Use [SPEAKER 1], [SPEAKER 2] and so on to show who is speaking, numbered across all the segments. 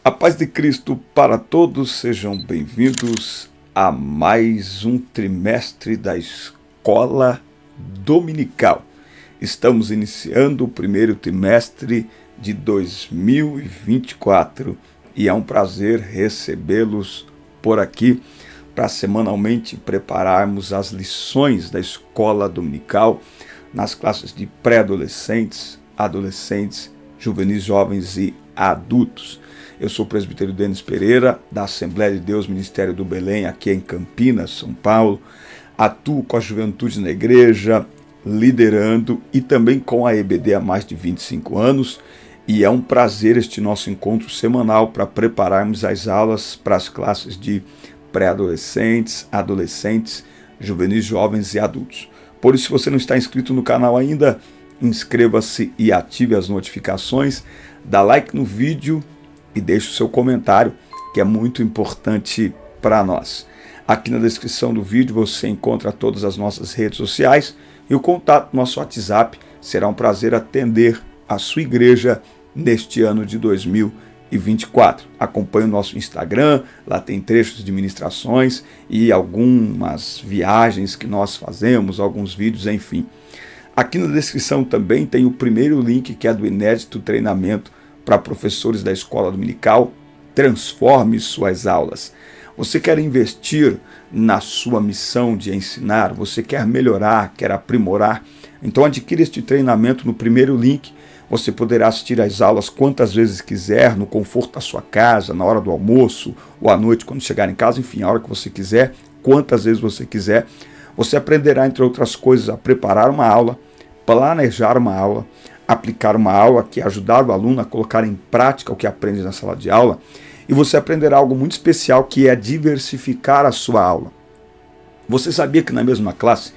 [SPEAKER 1] A paz de Cristo para todos, sejam bem-vindos a mais um trimestre da Escola Dominical. Estamos iniciando o primeiro trimestre de 2024 e é um prazer recebê-los por aqui para semanalmente prepararmos as lições da Escola Dominical nas classes de pré-adolescentes, adolescentes, juvenis, jovens e adultos. Eu sou o presbítero Denis Pereira, da Assembleia de Deus Ministério do Belém, aqui em Campinas, São Paulo. Atuo com a juventude na igreja, liderando e também com a EBD há mais de 25 anos. E é um prazer este nosso encontro semanal para prepararmos as aulas para as classes de pré-adolescentes, adolescentes, juvenis, jovens e adultos. Por isso, se você não está inscrito no canal ainda, inscreva-se e ative as notificações, dá like no vídeo e deixe o seu comentário, que é muito importante para nós. Aqui na descrição do vídeo você encontra todas as nossas redes sociais e o contato do nosso WhatsApp. Será um prazer atender a sua igreja neste ano de 2024. Acompanhe o nosso Instagram, lá tem trechos de ministrações e algumas viagens que nós fazemos, alguns vídeos, enfim. Aqui na descrição também tem o primeiro link, que é do inédito treinamento para professores da Escola Dominical. Transforme suas aulas. Você quer investir na sua missão de ensinar? Você quer melhorar, quer aprimorar? Então adquira este treinamento no primeiro link. Você poderá assistir às aulas quantas vezes quiser, no conforto da sua casa, na hora do almoço, ou à noite quando chegar em casa, enfim, a hora que você quiser, quantas vezes você quiser. Você aprenderá, entre outras coisas, a preparar uma aula, planejar uma aula, aplicar uma aula, que é ajudar o aluno a colocar em prática o que aprende na sala de aula, e você aprenderá algo muito especial, que é diversificar a sua aula. Você sabia que na mesma classe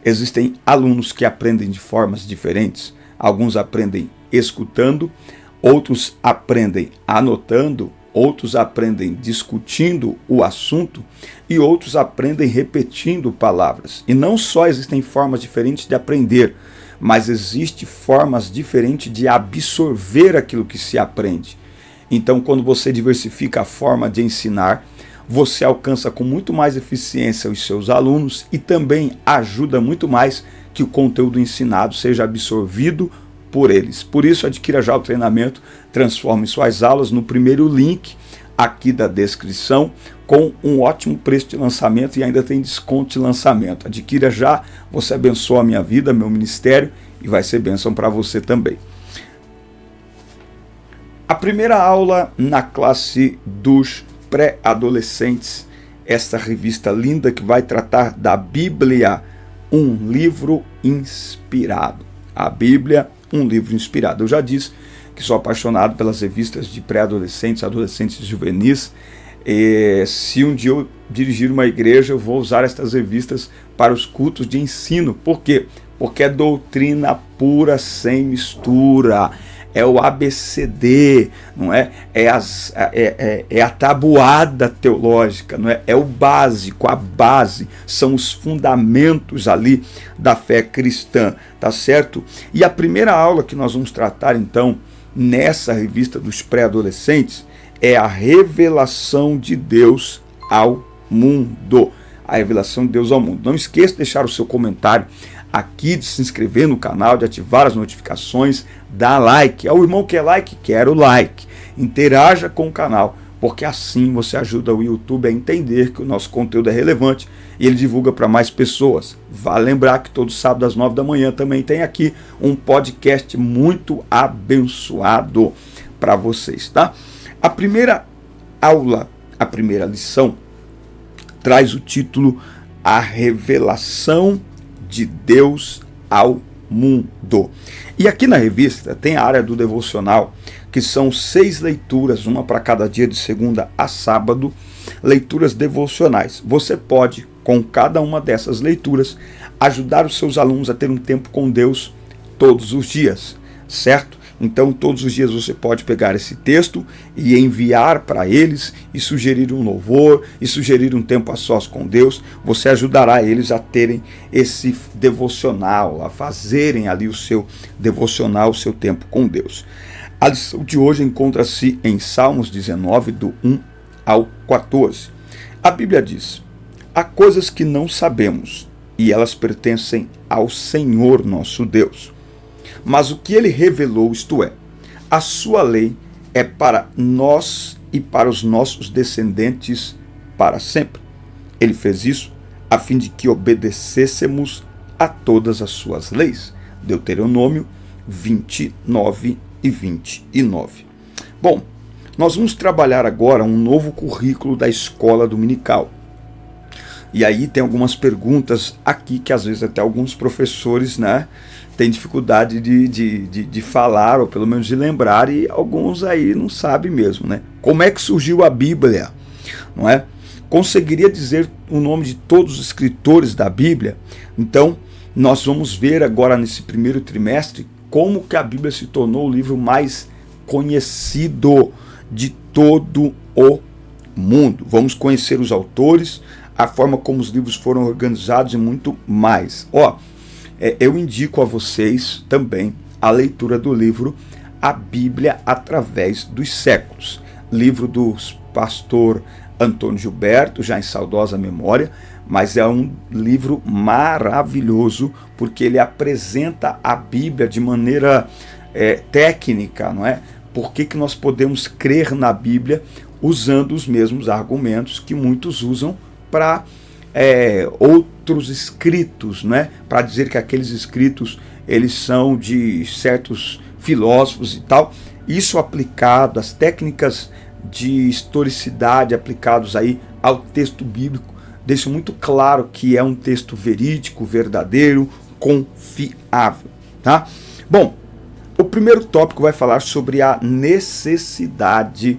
[SPEAKER 1] existem alunos que aprendem de formas diferentes? Alguns aprendem escutando, outros aprendem anotando, outros aprendem discutindo o assunto e outros aprendem repetindo palavras. E não só existem formas diferentes de aprender, mas existem formas diferentes de absorver aquilo que se aprende. Então, quando você diversifica a forma de ensinar, você alcança com muito mais eficiência os seus alunos e também ajuda muito mais que o conteúdo ensinado seja absorvido por eles. Por isso, adquira já o treinamento Transforme Suas Aulas no primeiro link aqui da descrição, com um ótimo preço de lançamento e ainda tem desconto de lançamento. Adquira já, você abençoa a minha vida, meu ministério, e vai ser bênção para você também. A primeira aula na classe dos pré-adolescentes, esta revista linda que vai tratar da Bíblia, um livro inspirado. A Bíblia, um livro inspirado. Eu já disse que sou apaixonado pelas revistas de pré-adolescentes, adolescentes e juvenis. Se um dia eu dirigir uma igreja, eu vou usar estas revistas para os cultos de ensino. Por quê? Porque é doutrina pura, sem mistura. É o ABCD, não é? É a tabuada teológica, não é? É o básico, a base, são os fundamentos ali da fé cristã, tá certo? E a primeira aula que nós vamos tratar, então, nessa revista dos pré-adolescentes, é a revelação de Deus ao mundo. A revelação de Deus ao mundo. Não esqueça de deixar o seu comentário aqui, de se inscrever no canal, de ativar as notificações, dar like. É o irmão que é like? Quero like. Interaja com o canal, porque assim você ajuda o YouTube a entender que o nosso conteúdo é relevante e ele divulga para mais pessoas. Vale lembrar que todo sábado às 9 da manhã também tem aqui um podcast muito abençoado para vocês, tá? A primeira aula, a primeira lição, traz o título A Revelação de Deus ao Mundo. E aqui na revista tem a área do devocional, que são 6 leituras, uma para cada dia de segunda a sábado, leituras devocionais. Você pode, com cada uma dessas leituras, ajudar os seus alunos a ter um tempo com Deus todos os dias, certo? Então, todos os dias você pode pegar esse texto e enviar para eles e sugerir um louvor e sugerir um tempo a sós com Deus. Você ajudará eles a terem esse devocional, a fazerem ali o seu devocional, o seu tempo com Deus. A lição de hoje encontra-se em Salmos 19, do 1 ao 14. A Bíblia diz: há coisas que não sabemos, e elas pertencem ao Senhor nosso Deus. Mas o que ele revelou, isto é, a sua lei é para nós e para os nossos descendentes para sempre. Ele fez isso a fim de que obedecêssemos a todas as suas leis. Deuteronômio 29 e 29. Bom, nós vamos trabalhar agora um novo currículo da escola dominical. E aí tem algumas perguntas aqui que às vezes até alguns professores, têm dificuldade de falar, ou pelo menos de lembrar, e alguns aí não sabem mesmo, Como é que surgiu a Bíblia, não é? Conseguiria dizer o nome de todos os escritores da Bíblia? Então, nós vamos ver agora nesse primeiro trimestre como que a Bíblia se tornou o livro mais conhecido de todo o mundo. Vamos conhecer os autores, a forma como os livros foram organizados e muito mais. Eu indico a vocês também a leitura do livro A Bíblia através dos séculos, livro do pastor Antônio Gilberto, já em saudosa memória, mas é um livro maravilhoso, porque ele apresenta a Bíblia de maneira técnica, não é? Por que nós podemos crer na Bíblia usando os mesmos argumentos que muitos usam para outros escritos, para dizer que aqueles escritos eles são de certos filósofos e tal. Isso aplicado, as técnicas de historicidade aplicados aí ao texto bíblico, deixa muito claro que é um texto verídico, verdadeiro, confiável, tá? Bom, o primeiro tópico vai falar sobre a necessidade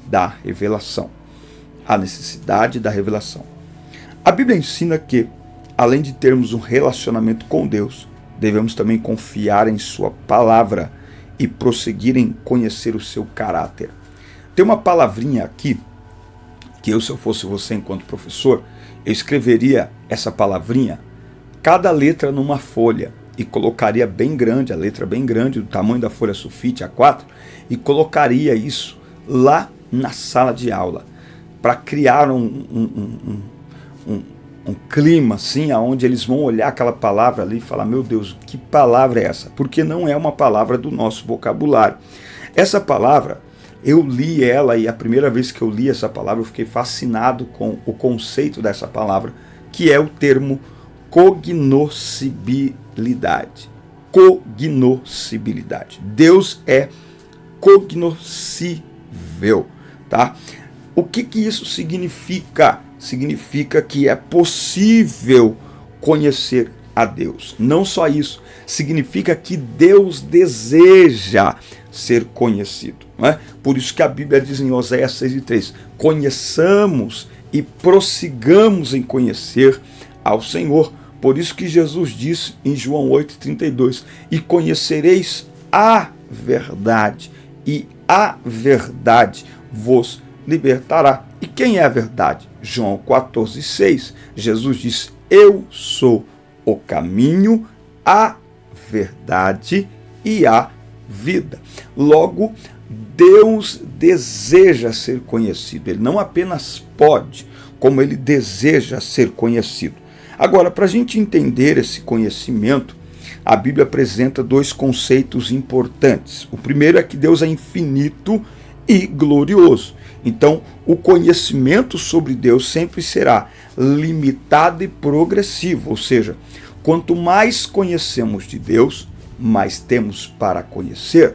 [SPEAKER 1] da revelação. A necessidade da revelação. A Bíblia ensina que, além de termos um relacionamento com Deus, devemos também confiar em sua palavra e prosseguir em conhecer o seu caráter. Tem uma palavrinha aqui, que eu, se eu fosse você enquanto professor, eu escreveria essa palavrinha, cada letra numa folha, e colocaria bem grande, a letra bem grande, do tamanho da folha sulfite A4, e colocaria isso lá na sala de aula, para criar um clima assim, onde eles vão olhar aquela palavra ali e falar: meu Deus, que palavra é essa? Porque não é uma palavra do nosso vocabulário. Essa palavra, eu li ela, e a primeira vez que eu li essa palavra, eu fiquei fascinado com o conceito dessa palavra, que é o termo cognoscibilidade. Cognoscibilidade. Deus é cognoscível, tá? O que isso significa? Significa que é possível conhecer a Deus. Não só isso, significa que Deus deseja ser conhecido, não é? Por isso que a Bíblia diz em Oséias 6:3, conheçamos e prossigamos em conhecer ao Senhor. Por isso que Jesus disse em João 8:32, e conhecereis a verdade, e a verdade vos libertará. E quem é a verdade? João 14:6, Jesus disse: eu sou o caminho, a verdade e a vida. Logo, Deus deseja ser conhecido. Ele não apenas pode, como ele deseja ser conhecido. Agora, para a gente entender esse conhecimento, a Bíblia apresenta dois conceitos importantes. O primeiro é que Deus é infinito e glorioso. Então, o conhecimento sobre Deus sempre será limitado e progressivo, ou seja, quanto mais conhecemos de Deus, mais temos para conhecer.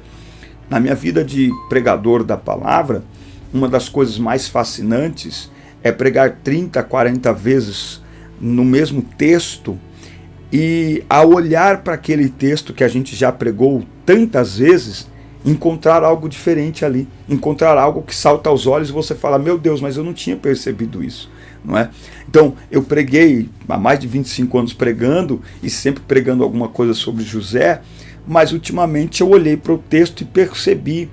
[SPEAKER 1] Na minha vida de pregador da palavra, uma das coisas mais fascinantes é pregar 30, 40 vezes no mesmo texto e, ao olhar para aquele texto que a gente já pregou tantas vezes, encontrar algo diferente ali, encontrar algo que salta aos olhos e você fala: meu Deus, mas eu não tinha percebido isso, não é? Então, eu preguei há mais de 25 anos pregando e sempre pregando alguma coisa sobre José, mas ultimamente eu olhei para o texto e percebi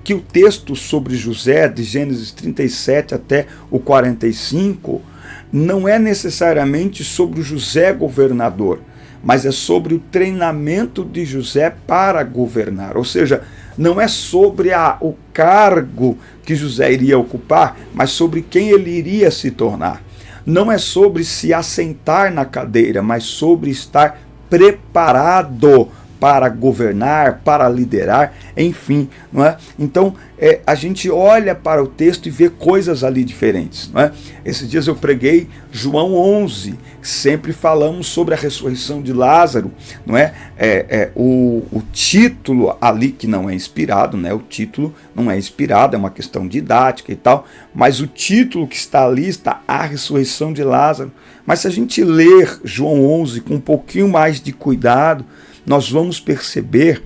[SPEAKER 1] que o texto sobre José, de Gênesis 37 até o 45, não é necessariamente sobre o José governador, mas é sobre o treinamento de José para governar. Ou seja, não é sobre o cargo que José iria ocupar, mas sobre quem ele iria se tornar. Não é sobre se assentar na cadeira, mas sobre estar preparado para governar, para liderar, enfim, não é? Então, a gente olha para o texto e vê coisas ali diferentes, não é? Esses dias eu preguei João 11, sempre falamos sobre a ressurreição de Lázaro, não é? O título ali, que não é inspirado, né? O título não é inspirado, é uma questão didática e tal, mas o título que está ali está a ressurreição de Lázaro. Mas se a gente ler João 11 com um pouquinho mais de cuidado, nós vamos perceber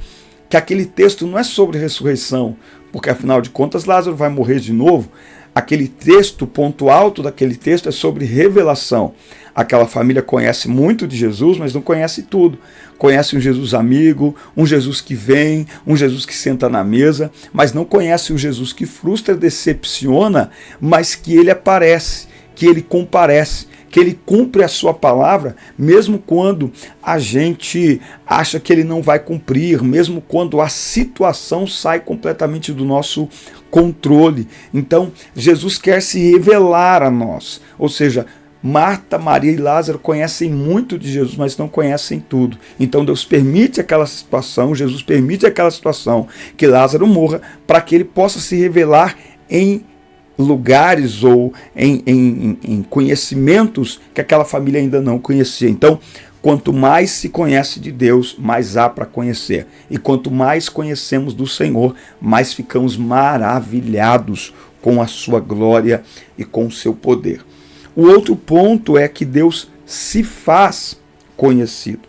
[SPEAKER 1] que aquele texto não é sobre ressurreição, porque afinal de contas Lázaro vai morrer de novo. Aquele texto, o ponto alto daquele texto é sobre revelação. Aquela família conhece muito de Jesus, mas não conhece tudo. Conhece um Jesus amigo, um Jesus que vem, um Jesus que senta na mesa, mas não conhece o Jesus que frustra, decepciona, mas que ele aparece, que ele comparece, que ele cumpre a sua palavra, mesmo quando a gente acha que ele não vai cumprir, mesmo quando a situação sai completamente do nosso controle. Então, Jesus quer se revelar a nós. Ou seja, Marta, Maria e Lázaro conhecem muito de Jesus, mas não conhecem tudo. Então Deus permite aquela situação, Jesus permite aquela situação, que Lázaro morra, para que ele possa se revelar em lugares ou em conhecimentos que aquela família ainda não conhecia. Então, quanto mais se conhece de Deus, mais há para conhecer. E quanto mais conhecemos do Senhor, mais ficamos maravilhados com a sua glória e com o seu poder. O outro ponto é que Deus se faz conhecido.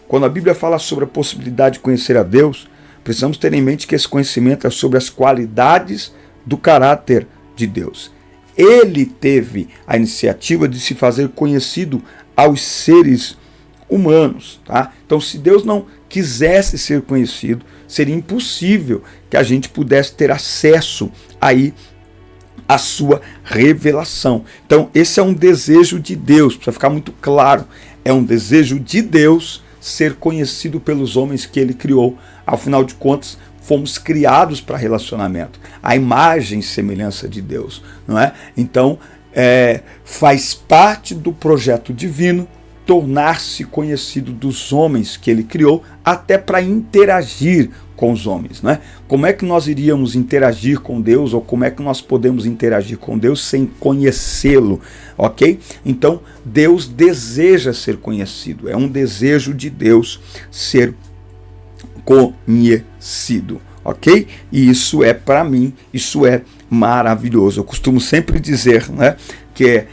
[SPEAKER 1] Quando a Bíblia fala sobre a possibilidade de conhecer a Deus, precisamos ter em mente que esse conhecimento é sobre as qualidades do caráter de Deus. Ele teve a iniciativa de se fazer conhecido aos seres humanos, tá? Então, se Deus não quisesse ser conhecido, seria impossível que a gente pudesse ter acesso aí à sua revelação. Então, esse é um desejo de Deus, precisa ficar muito claro, é um desejo de Deus ser conhecido pelos homens que ele criou. Ao final de contas, fomos criados para relacionamento, a imagem e semelhança de Deus, não é? Então, faz parte do projeto divino tornar-se conhecido dos homens que ele criou, até para interagir com os homens, né? Como é que nós iríamos interagir com Deus, ou como é que nós podemos interagir com Deus sem conhecê-lo, ok? Então, Deus deseja ser conhecido, é um desejo de Deus ser conhecido, ok? E isso é, para mim, isso é maravilhoso. Eu costumo sempre dizer, né, que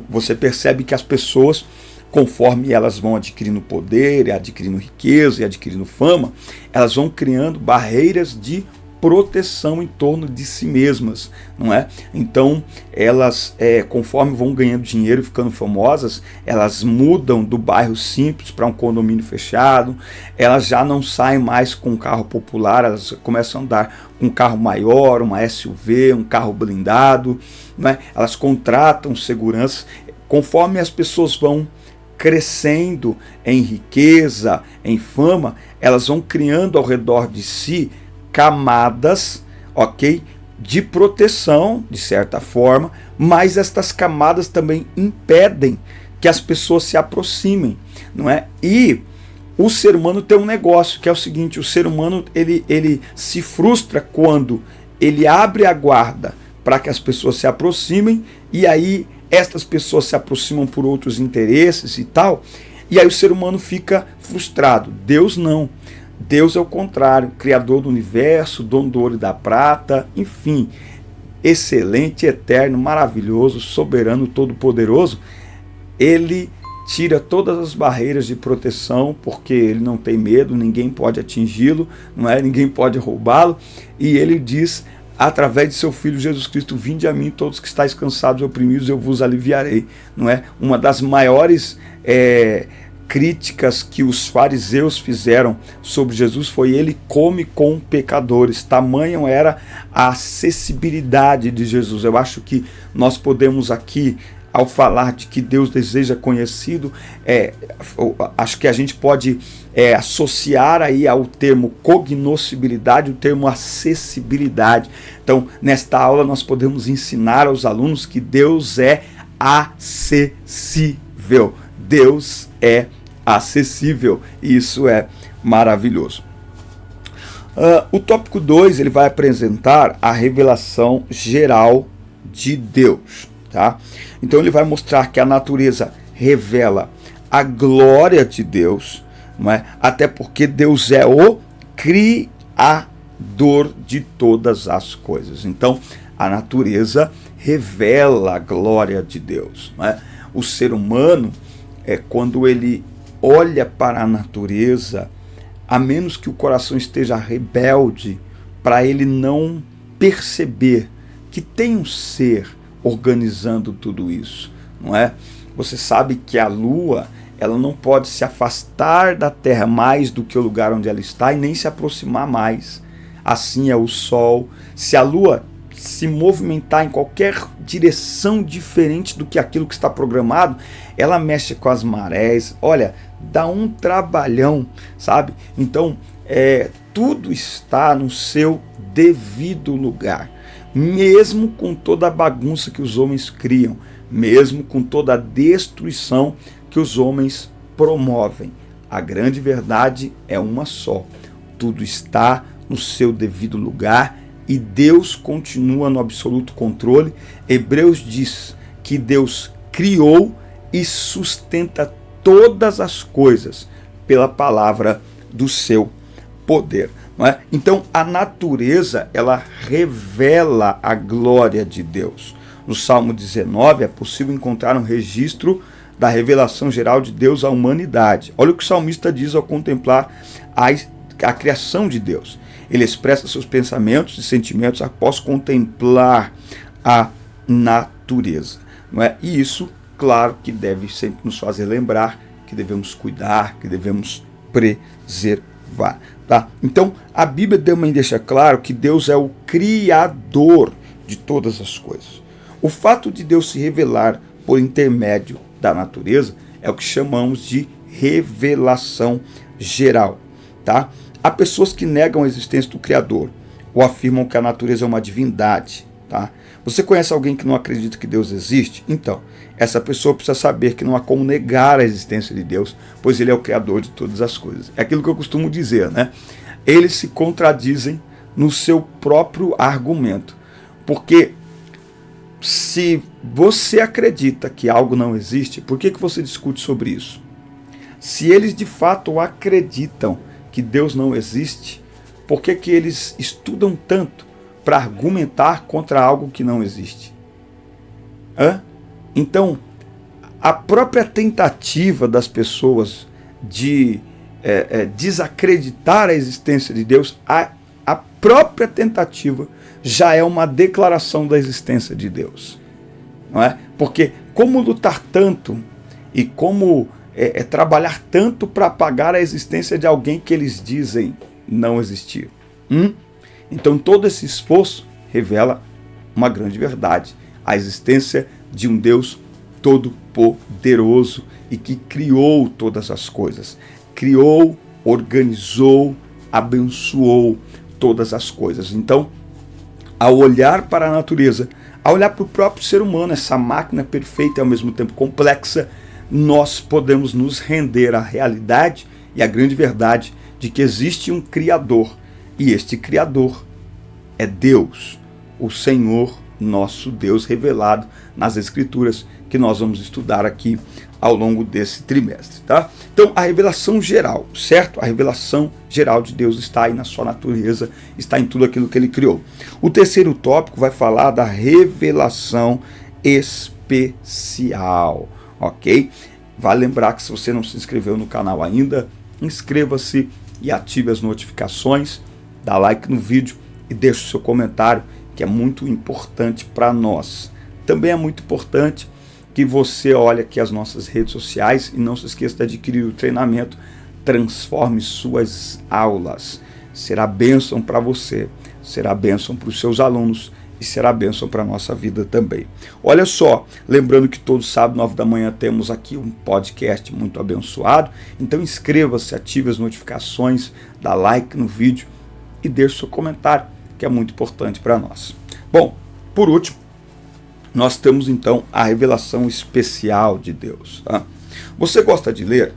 [SPEAKER 1] você percebe que as pessoas, conforme elas vão adquirindo poder, adquirindo riqueza e adquirindo fama, elas vão criando barreiras de proteção em torno de si mesmas, não é? Então, elas, conforme vão ganhando dinheiro e ficando famosas, elas mudam do bairro simples para um condomínio fechado, elas já não saem mais com um carro popular, elas começam a andar com um carro maior, uma SUV, um carro blindado, não é? Elas contratam segurança. Conforme as pessoas vão crescendo em riqueza, em fama, elas vão criando ao redor de si camadas, ok, de proteção, de certa forma, mas estas camadas também impedem que as pessoas se aproximem, não é? E o ser humano tem um negócio, que é o seguinte: o ser humano ele se frustra quando ele abre a guarda para que as pessoas se aproximem, e aí estas pessoas se aproximam por outros interesses e tal, e aí o ser humano fica frustrado. Deus não. Deus é o contrário, criador do universo, dono do ouro e da prata, enfim, excelente, eterno, maravilhoso, soberano, todo-poderoso. Ele tira todas as barreiras de proteção, porque ele não tem medo, ninguém pode atingi-lo, não é? Ninguém pode roubá-lo, e ele diz, através de seu Filho Jesus Cristo: vinde a mim todos que estáis cansados e oprimidos, eu vos aliviarei, não é? Uma das maiores críticas que os fariseus fizeram sobre Jesus foi: ele come com pecadores. Tamanho era a acessibilidade de Jesus. Eu acho que nós podemos aqui ao falar de que Deus deseja conhecido, acho que a gente pode associar aí ao termo cognoscibilidade, o termo acessibilidade. Então, nesta aula nós podemos ensinar aos alunos que Deus é acessível. Deus é acessível, e isso é maravilhoso. O tópico 2, ele vai apresentar a revelação geral de Deus, tá? Então ele vai mostrar que a natureza revela a glória de Deus, não é? Até porque Deus é o Criador de todas as coisas. Então a natureza revela a glória de Deus, não é? O ser humano, quando ele olha para a natureza, a menos que o coração esteja rebelde, para ele não perceber que tem um ser organizando tudo isso, não é? Você sabe que a Lua, ela não pode se afastar da Terra mais do que o lugar onde ela está e nem se aproximar mais. Assim é o Sol. Se a Lua se movimentar em qualquer direção diferente do que aquilo que está programado, ela mexe com as marés. Olha, dá um trabalhão, sabe? Então, tudo está no seu devido lugar. Mesmo com toda a bagunça que os homens criam, mesmo com toda a destruição que os homens promovem, a grande verdade é uma só: tudo está no seu devido lugar e Deus continua no absoluto controle. Hebreus diz que Deus criou e sustenta todas as coisas pela palavra do seu poder. Não é? Então a natureza, ela revela a glória de Deus. No Salmo 19 é possível encontrar um registro da revelação geral de Deus à humanidade. Olha o que o salmista diz ao contemplar a criação de Deus. Ele expressa seus pensamentos e sentimentos após contemplar a natureza. Não é? E isso, claro, que deve sempre nos fazer lembrar que devemos cuidar, que devemos preservar. Tá? Então, a Bíblia também deixa claro que Deus é o Criador de todas as coisas. O fato de Deus se revelar por intermédio da natureza é o que chamamos de revelação geral. Tá? Há pessoas que negam a existência do Criador ou afirmam que a natureza é uma divindade. Tá? Você conhece alguém que não acredita que Deus existe? Então, essa pessoa precisa saber que não há como negar a existência de Deus, pois Ele é o Criador de todas as coisas. É aquilo que eu costumo dizer, né? Eles se contradizem no seu próprio argumento. Porque se você acredita que algo não existe, por que você discute sobre isso? Se eles de fato acreditam que Deus não existe, por que eles estudam tanto para argumentar contra algo que não existe? Então, a própria tentativa das pessoas de desacreditar a existência de Deus, a própria tentativa já é uma declaração da existência de Deus. Não é? Porque como lutar tanto e como trabalhar tanto para apagar a existência de alguém que eles dizem não existir? Então todo esse esforço revela uma grande verdade: a existência de um Deus todo-poderoso e que criou todas as coisas. Criou, organizou, abençoou todas as coisas. Então, ao olhar para a natureza, ao olhar para o próprio ser humano, essa máquina perfeita e ao mesmo tempo complexa, nós podemos nos render à realidade e à grande verdade de que existe um Criador. E este Criador é Deus, o Senhor nosso Deus, revelado nas Escrituras, que nós vamos estudar aqui ao longo desse trimestre. Tá? Então, a revelação geral, certo? A revelação geral de Deus está aí na sua natureza, está em tudo aquilo que Ele criou. O terceiro tópico vai falar da revelação especial, ok? Vale lembrar que se você não se inscreveu no canal ainda, inscreva-se e ative as notificações, dá like no vídeo e deixe o seu comentário, que é muito importante para nós. Também é muito importante que você olhe aqui as nossas redes sociais e não se esqueça de adquirir o treinamento Transforme Suas Aulas. Será bênção para você, será bênção para os seus alunos e será bênção para a nossa vida também. Olha só, lembrando que todo sábado, 9 da manhã, temos aqui um podcast muito abençoado. Então inscreva-se, ative as notificações, dá like no vídeo e deixe seu comentário, que é muito importante para nós. Bom, por último, nós temos então a revelação especial de Deus. Tá? Você gosta de ler?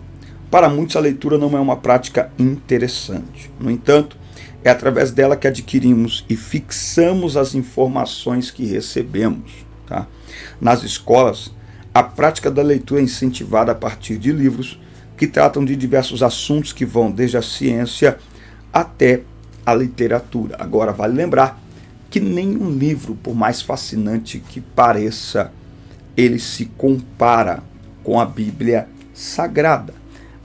[SPEAKER 1] Para muitos a leitura não é uma prática interessante. No entanto, é através dela que adquirimos e fixamos as informações que recebemos. Tá? Nas escolas, a prática da leitura é incentivada a partir de livros que tratam de diversos assuntos que vão desde a ciência até a literatura. Agora, vale lembrar que nenhum livro, por mais fascinante que pareça, ele se compara com a Bíblia Sagrada.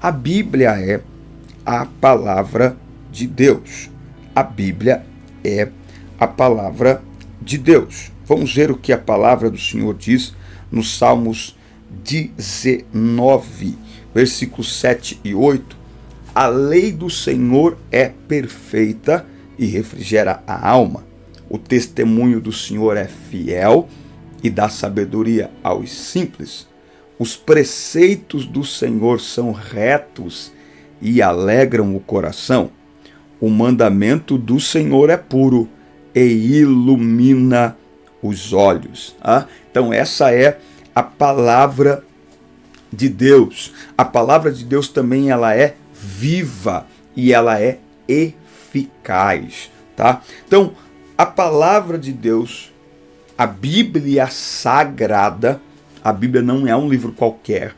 [SPEAKER 1] A Bíblia é a palavra de Deus. A Bíblia é a palavra de Deus. Vamos ver o que a palavra do Senhor diz nos Salmos 19, versículos 7 e 8. A lei do Senhor é perfeita e refrigera a alma. O testemunho do Senhor é fiel e dá sabedoria aos simples. Os preceitos do Senhor são retos e alegram o coração. O mandamento do Senhor é puro e ilumina os olhos. Então essa é a palavra de Deus. A palavra de Deus também ela é viva e ela é eficaz. Tá? Então a palavra de Deus, a Bíblia Sagrada, a Bíblia não é um livro qualquer.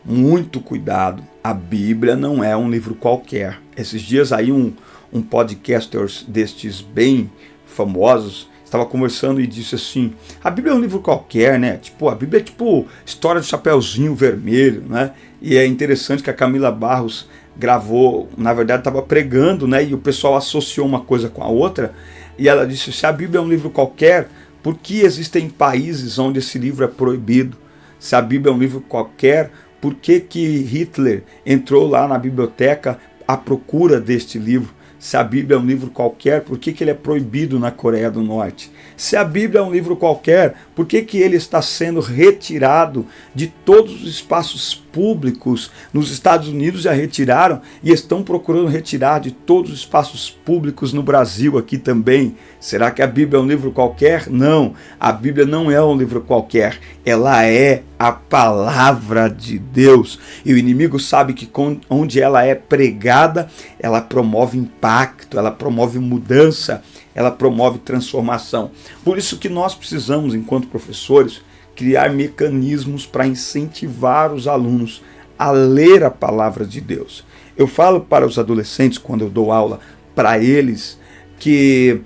[SPEAKER 1] Muito cuidado, a Bíblia não é um livro qualquer. Esses dias aí um podcaster destes bem famosos estava conversando e disse assim, a Bíblia é um livro qualquer, né? Tipo, a Bíblia é tipo história do Chapeuzinho Vermelho, né? E é interessante que a Camila Barros gravou, na verdade estava pregando, né? E o pessoal associou uma coisa com a outra. E ela disse, se a Bíblia é um livro qualquer, por que existem países onde esse livro é proibido? Se a Bíblia é um livro qualquer, por que Hitler entrou lá na biblioteca à procura deste livro? Se a Bíblia é um livro qualquer, por que ele é proibido na Coreia do Norte? Se a Bíblia é um livro qualquer, por que ele está sendo retirado de todos os espaços públicos? Nos Estados Unidos já retiraram e estão procurando retirar de todos os espaços públicos no Brasil aqui também. Será que a Bíblia é um livro qualquer? Não, a Bíblia não é um livro qualquer. Ela é a palavra de Deus. E o inimigo sabe que onde ela é pregada, ela promove impacto, ela promove mudança, ela promove transformação. Por isso que nós precisamos, enquanto professores, criar mecanismos para incentivar os alunos a ler a palavra de Deus. Eu falo para os adolescentes, quando eu dou aula para eles, que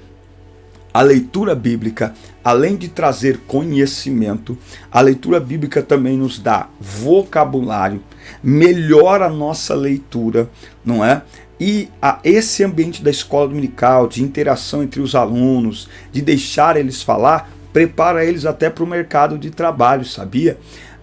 [SPEAKER 1] a leitura bíblica, além de trazer conhecimento, a leitura bíblica também nos dá vocabulário, melhora a nossa leitura, não é? E esse ambiente da escola dominical, de interação entre os alunos, de deixar eles falar, prepara eles até para o mercado de trabalho, sabia?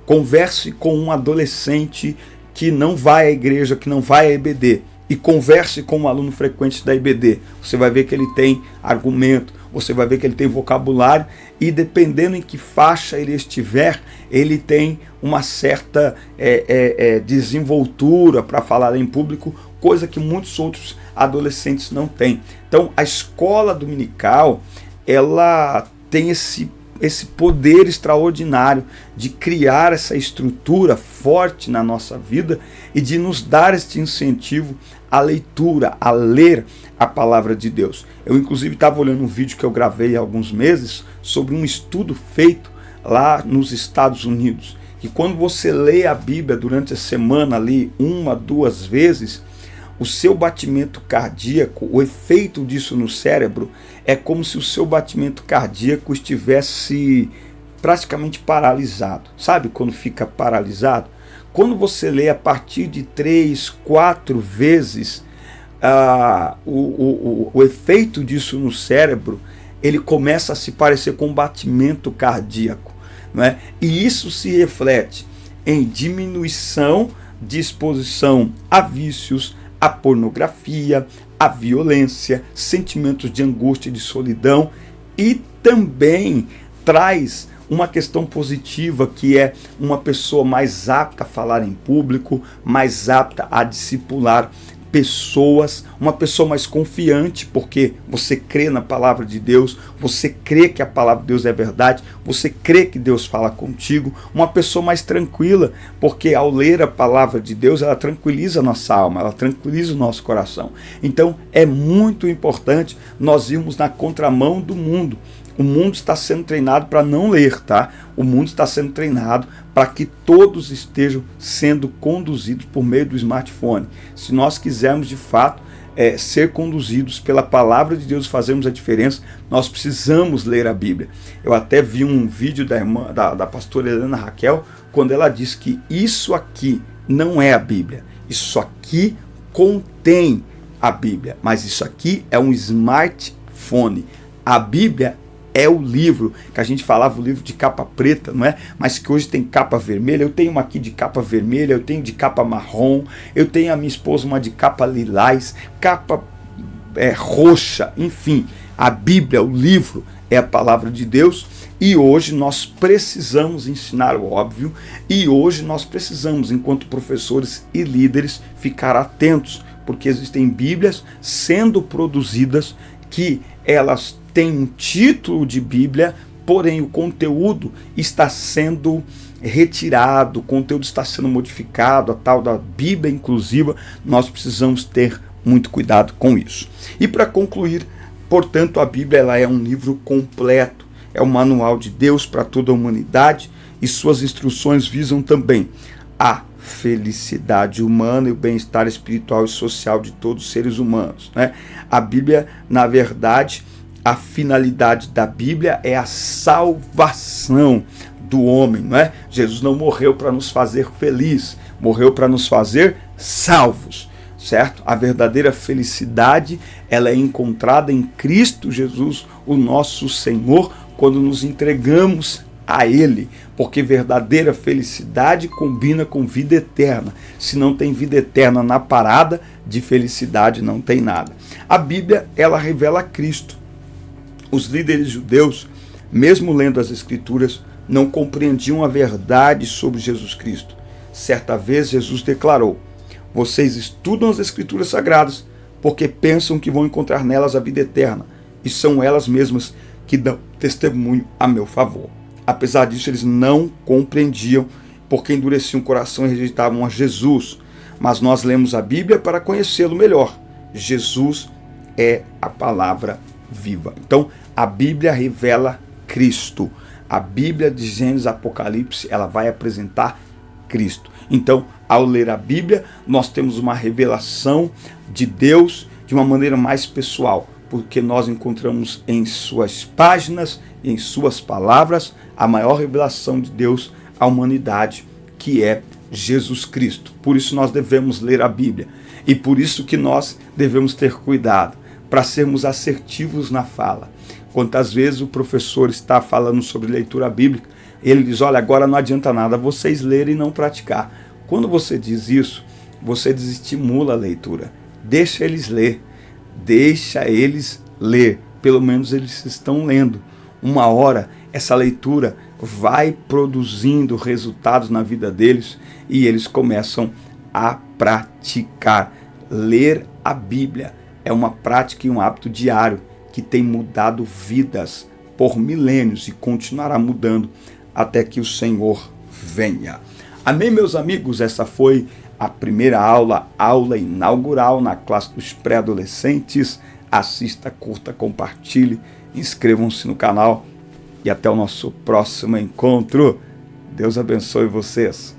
[SPEAKER 1] Converse com um adolescente que não vai à igreja, que não vai à EBD, e converse com um aluno frequente da EBD. Você vai ver que ele tem argumento, você vai ver que ele tem vocabulário, e dependendo em que faixa ele estiver, ele tem uma certa desenvoltura para falar em público, coisa que muitos outros adolescentes não têm. Então a escola dominical, ela tem esse poder extraordinário de criar essa estrutura forte na nossa vida e de nos dar este incentivo à leitura, a ler a palavra de Deus. Eu inclusive estava olhando um vídeo que eu gravei há alguns meses sobre um estudo feito lá nos Estados Unidos, que quando você lê a Bíblia durante a semana ali 1, 2 vezes, o seu batimento cardíaco, o efeito disso no cérebro, é como se o seu batimento cardíaco estivesse praticamente paralisado. Sabe quando fica paralisado? Quando você lê a partir de 3, 4 vezes, o efeito disso no cérebro, ele começa a se parecer com um batimento cardíaco, não é? E isso se reflete em diminuição de exposição a vícios, a pornografia, a violência, sentimentos de angústia e de solidão e também traz uma questão positiva, que é uma pessoa mais apta a falar em público, mais apta a discipular pessoas, uma pessoa mais confiante, porque você crê na palavra de Deus, você crê que a palavra de Deus é verdade, você crê que Deus fala contigo, uma pessoa mais tranquila, porque ao ler a palavra de Deus, ela tranquiliza a nossa alma, ela tranquiliza o nosso coração. Então é muito importante nós irmos na contramão do mundo. O mundo está sendo treinado para não ler, tá? O mundo está sendo treinado para que todos estejam sendo conduzidos por meio do smartphone. Se nós quisermos de fato ser conduzidos pela palavra de Deus, fazermos a diferença, nós precisamos ler a Bíblia. Eu até vi um vídeo da pastora Helena Raquel, quando ela diz que isso aqui não é a Bíblia, isso aqui contém a Bíblia, mas isso aqui é um smartphone. A Bíblia é o livro, que a gente falava, o livro de capa preta, não é? Mas que hoje tem capa vermelha. Eu tenho uma aqui de capa vermelha, eu tenho de capa marrom, eu tenho a minha esposa uma de capa lilás, capa roxa, enfim. A Bíblia, o livro, é a palavra de Deus, e hoje nós precisamos ensinar o óbvio, e hoje nós precisamos, enquanto professores e líderes, ficar atentos, porque existem Bíblias sendo produzidas que elas têm um título de Bíblia, porém o conteúdo está sendo retirado, o conteúdo está sendo modificado, a tal da Bíblia inclusiva. Nós precisamos ter muito cuidado com isso. E para concluir, portanto, a Bíblia ela é um livro completo, é o manual de Deus para toda a humanidade, e suas instruções visam também a felicidade humana e o bem-estar espiritual e social de todos os seres humanos, né? A Bíblia, na verdade, a finalidade da Bíblia é a salvação do homem, não é? Jesus não morreu para nos fazer felizes, morreu para nos fazer salvos, certo? A verdadeira felicidade, ela é encontrada em Cristo Jesus, o nosso Senhor, quando nos entregamos a Ele, porque verdadeira felicidade combina com vida eterna. Se não tem vida eterna na parada, de felicidade não tem nada. A Bíblia, ela revela Cristo. Os líderes judeus, mesmo lendo as Escrituras, não compreendiam a verdade sobre Jesus Cristo. Certa vez Jesus declarou: vocês estudam as Escrituras Sagradas porque pensam que vão encontrar nelas a vida eterna, e são elas mesmas que dão testemunho a meu favor. Apesar disso, eles não compreendiam, porque endureciam o coração e rejeitavam a Jesus. Mas nós lemos a Bíblia para conhecê-lo melhor. Jesus é a palavra viva. Então, a Bíblia revela Cristo. A Bíblia de Gênesis e Apocalipse, ela vai apresentar Cristo. Então, ao ler a Bíblia, nós temos uma revelação de Deus de uma maneira mais pessoal, porque nós encontramos em suas páginas, em suas palavras, a maior revelação de Deus à humanidade, que é Jesus Cristo. Por isso nós devemos ler a Bíblia, e por isso que nós devemos ter cuidado, para sermos assertivos na fala. Quantas vezes o professor está falando sobre leitura bíblica, ele diz: olha, agora não adianta nada vocês lerem e não praticar. Quando você diz isso, você desestimula a leitura. Deixa eles ler. Deixa eles ler. Pelo menos eles estão lendo. Uma hora, essa leitura vai produzindo resultados na vida deles e eles começam a praticar. Ler a Bíblia é uma prática e um hábito diário que tem mudado vidas por milênios e continuará mudando até que o Senhor venha. Amém, meus amigos? Essa foi a primeira aula inaugural na classe dos pré-adolescentes. Assista, curta, compartilhe, inscrevam-se no canal e até o nosso próximo encontro. Deus abençoe vocês.